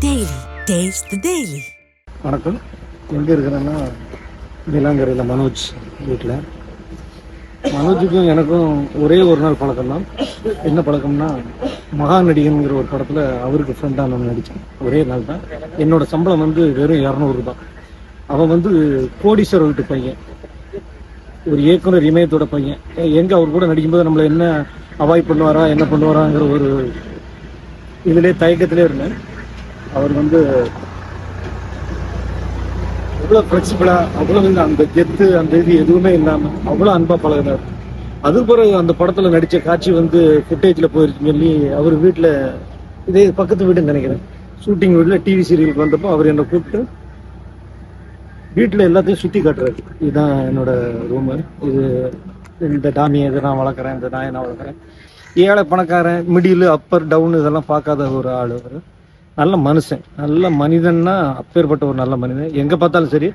Daily. Taste the Daily. வணக்கம். எங்கே இருக்கிறேன்னா நீலாங்கரையில் மனோஜ் வீட்டில். மனோஜுக்கும் எனக்கும் ஒரே ஒரு நாள் பழக்கம் தான். என்ன பழக்கம்னா, மகாநடிகன்கிற ஒரு படத்தில் அவருக்கு ஃப்ரெண்டாக நான் நடித்தேன். ஒரே நாள் தான். என்னோட சம்பளம் வெறும் 200 தான். அவன் கோடீஸ்வர வீட்டு பையன், ஒரு இயக்குனர் இமயத்தோட பையன். எங்கே அவர் கூட நடிக்கும்போது நம்மளை என்ன அவாய்ட் பண்ணுவாரா என்ன பண்ணுவாராங்கிற ஒரு இதிலே தயக்கத்திலே இருந்தேன். அவர் அவ்வளோ ஃப்ளெக்சிபிளாக, அவ்வளோ அந்த கெத்து அந்த இது எதுவுமே இல்லாமல் அவ்வளோ அன்பாக பழகினார். அது பிறகு அந்த படத்தில் நடித்த காட்சி ஃபுட்டேஜில் போயிருச்சுன்னு சொல்லி அவர் வீட்டில், இதே பக்கத்து வீடுன்னு நினைக்கிறேன், ஷூட்டிங் வீட்டில் டிவி சீரியலுக்கு வந்தப்போ அவர் என்னை கூப்பிட்டு வீட்டில் எல்லாத்தையும் சுற்றி காட்டுறாரு. இதுதான் என்னோட ரூமு, இது இந்த டாமியை இதை நான் வளர்க்குறேன், இந்த நாயை நான் வளர்க்குறேன். ஏழை பணக்காரன், மிடில், அப்பர், டவுன் இதெல்லாம் பார்க்காத ஒரு ஆள் அவர். நல்ல மனுஷன், நல்ல மனிதன்னா அப்பேற்பட்ட ஒரு நல்ல மனிதன். எங்கே பார்த்தாலும் சரி.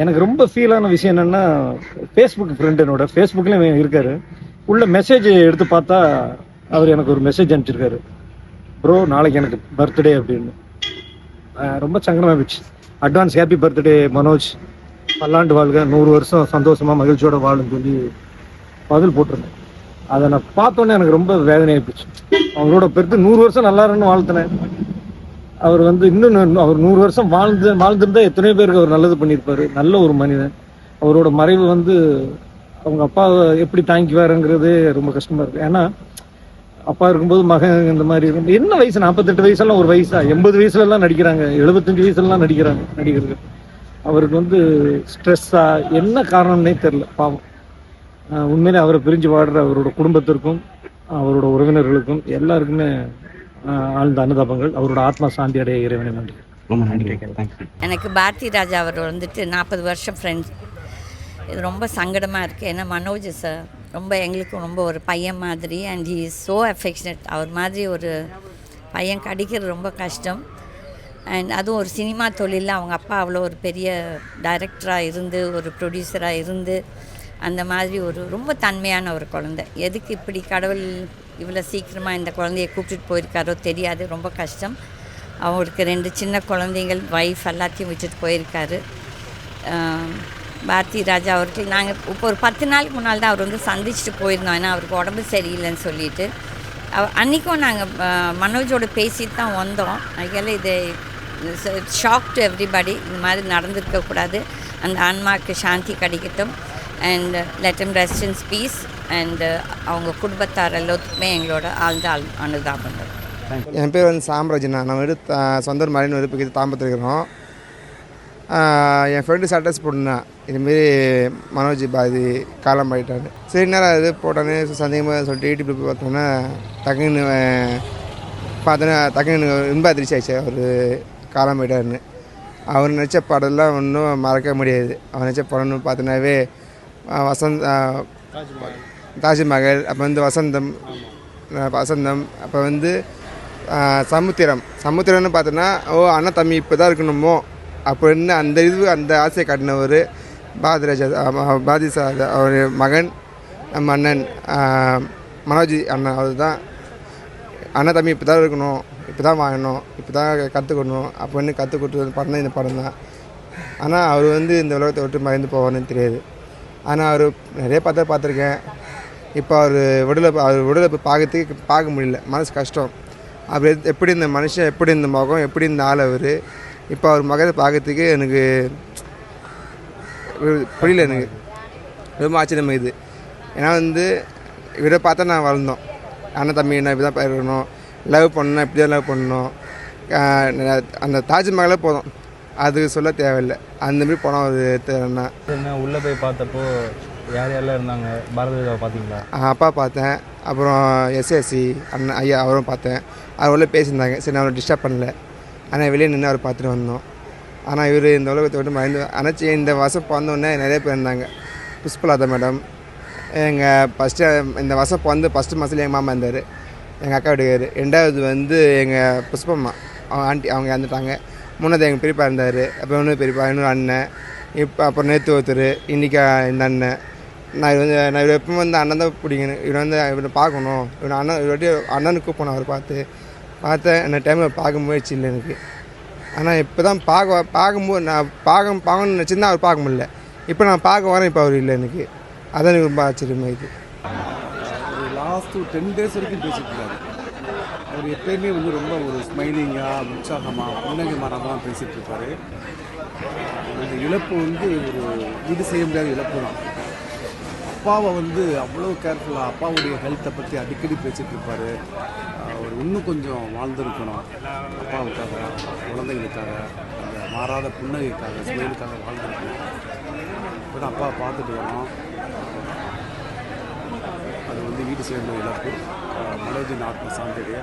எனக்கு ரொம்ப ஃபீலான விஷயம் என்னென்னா, ஃபேஸ்புக் ஃப்ரெண்டு, என்னோட ஃபேஸ்புக்லேயும் இருக்கார். உள்ள மெசேஜ் எடுத்து பார்த்தா அவர் எனக்கு ஒரு மெசேஜ் அனுப்பிச்சிருக்காரு, ப்ரோ நாளைக்கு எனக்கு பர்த்டே அப்படின்னு. ரொம்ப சங்கடமாக போச்சு. அட்வான்ஸ் ஹாப்பி பர்த்டே மனோஜ், பல்லாண்டு வாழ்க, 100 வருஷம் சந்தோஷமாக மகிழ்ச்சியோட வாழுன்னு சொல்லி பதில் போட்டிருந்தேன். அதை நான் பார்த்தோன்னே எனக்கு ரொம்ப வேதனையாக போச்சு. அவரோட பெருத்து 100 வருஷம் நல்லா இருன்னு வாழ்த்தினேன். அவர் இன்னும் அவர் 100 வருஷம் வாழ்ந்திருந்தா எத்தனையோ பேருக்கு அவர் நல்லது பண்ணியிருப்பாரு. நல்ல ஒரு மனிதன். அவரோட மறைவு அவங்க அப்பாவை எப்படி தாங்கிக்குவாருங்கிறது ரொம்ப கஷ்டமா இருக்கு. ஏன்னா அப்பா இருக்கும்போது மகன் இந்த மாதிரி இருக்கும். என்ன வயசு, 48 வயசுலாம் ஒரு வயசா? 80 வயசுல எல்லாம் நடிக்கிறாங்க, 75 வயசுலாம் நடிக்கிறாங்க நடிகர்கள். அவருக்கு ஸ்ட்ரெஸ்ஸா என்ன காரணம்னே தெரியல, பாவம். உண்மையிலே அவரை பிரிஞ்சு வாடுற அவரோட குடும்பத்திற்கும் அவரோட உறவினர்களுக்கும் எல்லாருக்குமே ஆழ்ந்த அனுதாபங்கள். அவரோட ஆத்மா சாந்தி அடைய இறைவனை நன்றி. ரொம்ப நன்றி. எனக்கு பாரதி ராஜா அவர் 40 வருஷம் ஃப்ரெண்ட்ஸ். இது ரொம்ப சங்கடமாக இருக்குது. ஏன்னா மனோஜ் சார் ரொம்ப எங்களுக்கு ரொம்ப ஒரு பையன் மாதிரி, and he is so affectionate. அவர் மாதிரி ஒரு பையன் கிடைக்கிறது ரொம்ப கஷ்டம். அண்ட் அதுவும் ஒரு சினிமா தொழிலில் அவங்க அப்பா அவ்வளோ ஒரு பெரிய டைரக்டராக இருந்து, ஒரு ப்ரொடியூசராக இருந்து, அந்த மாதிரி ஒரு ரொம்ப தன்மையான ஒரு குழந்தை. எதுக்கு இப்படி கடவுள் இவ்வளோ சீக்கிரமாக இந்த குழந்தைய கூப்பிட்டுட்டு போயிருக்காரோ தெரியாது. ரொம்ப கஷ்டம். அவங்களுக்கு 2 சின்ன குழந்தைகள், ஒய்ஃப் எல்லாத்தையும் விட்டுட்டு போயிருக்காரு. பாரதி ராஜா அவருக்கு நாங்கள் இப்போ ஒரு 10 நாளுக்கு முன்னால் தான் அவர் சந்திச்சுட்டு போயிருந்தோம். ஏன்னா அவருக்கு உடம்பு சரியில்லைன்னு சொல்லிட்டு. அன்றைக்கும் நாங்கள் மனோஜோடு பேசிட்டு தான் வந்தோம். அதனால் இது ஷாக் டு எவ்ரிபடி. இந்த மாதிரி நடந்திருக்கக்கூடாது. அந்த ஆன்மாவுக்கு சாந்தி கிடைக்கட்டும். And let him rest in peace. And அவங்க குடும்பத்தார் எல்லாத்துக்குமே எங்களோட ஆழ்ந்த அனுதாபங்கள். என் பேர் சாம்ராஜ்னா. நான் சொந்த ஊர் மறைன்னு பக்கத்து தாம்பரத்தில் இருக்கிறோம். என் ஃப்ரெண்டு ஸ்டேட்டஸ் போட்டுருந்தேன், இதுமாரி மனோஜ் பாதி காலம் ஆகிட்டாரு. சரி நேரம் இது போட்டானே சந்தேகமாக சொல்லிட்டு யூடியூப் போய் பார்த்தோன்னா டக்குன்னு ரொம்ப அதிர்ச்சி ஆயிடுச்சு அவர் காலம் ஆகிட்டாருன்னு. அவர் நினச்ச படம்லாம் ஒன்றும் மறக்க முடியாது. அவர் நினச்ச படம்னு பார்த்தோன்னாவே தாஜ்மஹல், அப்போ வசந்தம், அப்போ சமுத்திரம்னு பார்த்தோன்னா, அண்ணா தம்பி இப்போ தான் இருக்கணுமோ அப்படின்னு அந்த ஆசையை காட்டினவர் பாரதி சார். அவர் மகன் நம்ம அண்ணன் மனோஜ் அண்ணன். அவர் தான் அண்ணா தம்பி இப்போ தான் இருக்கணும், இப்போ தான் வாங்கணும், இப்போ தான் கற்றுக்கணும் அப்படின்னு கற்றுக் கொடுத்து படம் தான் இந்த படம் தான். ஆனால் அவர் இந்த உலகத்தை விட்டு மறைந்து போவார்னு தெரியாது. ஆனால் அவர் நிறைய பார்த்துருக்கேன். இப்போ அவர் உடலை பார்க்க முடியல, மனசு கஷ்டம். அப்படி எப்படி இந்த மனுஷன், எப்படி இந்த முகம், எப்படி இந்த ஆள் அவர், இப்போ அவர் மகத்தை பார்க்கறதுக்கு எனக்கு புரியல. எனக்கு ரொம்ப ஆச்சரியமாக இது. ஏன்னா இவரை பார்த்தா நான் வளர்ந்தோம். அண்ணன் தம்பி என்ன இப்படி தான் இருக்கணும், லவ் பண்ணணும், இப்படி தான் லவ் பண்ணணும். அந்த தாஜ்மஹாலே போதும், அது சொல்ல தேவையில்லை. அந்தமாரி போனால் அது தேவைன்னா. உள்ளே போய் பார்த்தப்போ யார் யாரெல்லாம் இருந்தாங்க? பாரதியாவை பார்த்தீங்களா? அப்பா பார்த்தேன், அப்புறம் எஸ்எஸ்சி அண்ணன் ஐயா அவரும் பார்த்தேன். அவர் உள்ள பேசியிருந்தாங்க. சரி, நான் அவரை டிஸ்டர்ப் பண்ணல. ஆனால் வெளியே நின்று அவர் பார்த்துட்டு வந்தோம். ஆனால் இவர் இந்த உலகத்தை விட்டு மறைந்து அணைச்சி இந்த வருஷம் பிறந்தோடனே நிறைய பேர் இருந்தாங்க. புஷ்பலதா மேடம், எங்கள் இந்த வருஷம் ஃபஸ்ட்டு மாதத்தில் எங்கள் மாமா இருந்தார், எங்கள் அக்கா வீட்டுக்கார். 2வது எங்கள் புஷ்பம்மா, அவங்க ஆண்டி, அவங்க இறந்துட்டாங்க. 3வது எங்கள் பெரியப்பா இருந்தார். அப்புறம் இன்னொரு பெரியப்பா, இன்னொரு அண்ணன், இப்போ அப்புறம் நேற்று ஒருத்தர், இன்றைக்கி இந்த அண்ணன். நான் இவர் எப்பவும் அண்ணன் தான் பிடிக்கணும். இவரை பார்க்கணும், இவனை அண்ணனுக்கு கூப்பிடணும். அவர் பார்த்தேன். அந்த டைமில் பார்க்க முயற்சி இல்லை எனக்கு. ஆனால் இப்போ தான் பார்க்கும்போது நான் பார்க்கணும்னு நினச்சிருந்தா அவர் பார்க்க முடியல. இப்போ நான் பார்க்க வரேன், இப்போ அவர் இல்லை எனக்கு. அதான் எனக்கு ரொம்ப ஆச்சரியமாக இது. லாஸ்ட் 10 days வரைக்கும் பேசிட்டு இருக்காரு. அவர் எப்பயுமே வந்து ரொம்ப ஒரு ஸ்மைலிங்காக, உற்சாகமாக, புன்னகை மரமாக பேசிகிட்டு இருப்பார். அந்த இழப்பு வந்து ஒரு ஈடு செய்ய முடியாத இழப்பு தான். அப்பாவை வந்து அவ்வளோ கேர்ஃபுல்லாக அப்பாவுடைய ஹெல்த்தை பற்றி அடிக்கடி பேசிகிட்டு இருப்பார். அவர் இன்னும் கொஞ்சம் வாழ்ந்துருக்கணும், அப்பாவுக்காக, குழந்தைகளுக்காக, அந்த மாறாத புன்னகைக்காக, ஸ்மைலுக்காக வாழ்ந்துருக்கணும். இப்போ தான் அப்பாவை பார்த்துட்டு வரோம். அது வந்து வீடு சேர்ந்த இழப்பு. மனோஜின் ஆத்ம சாந்தியை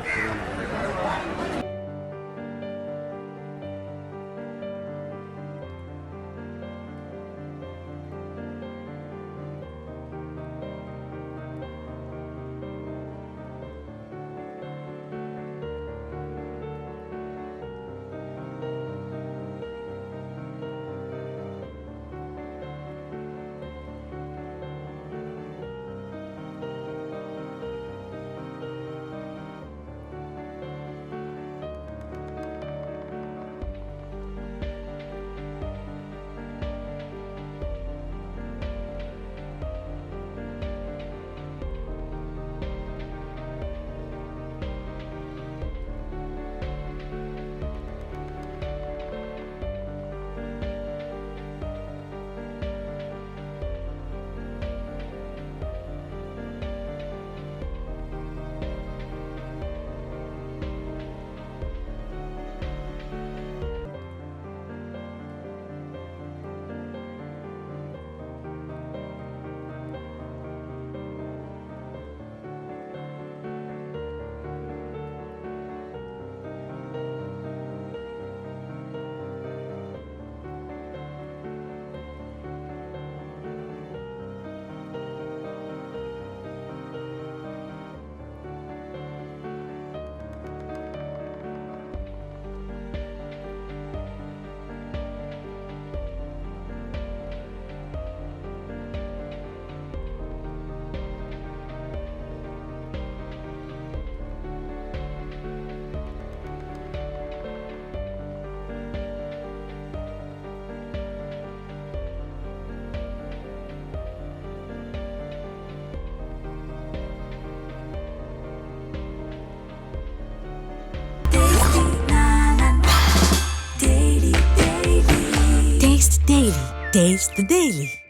Taste the Daily.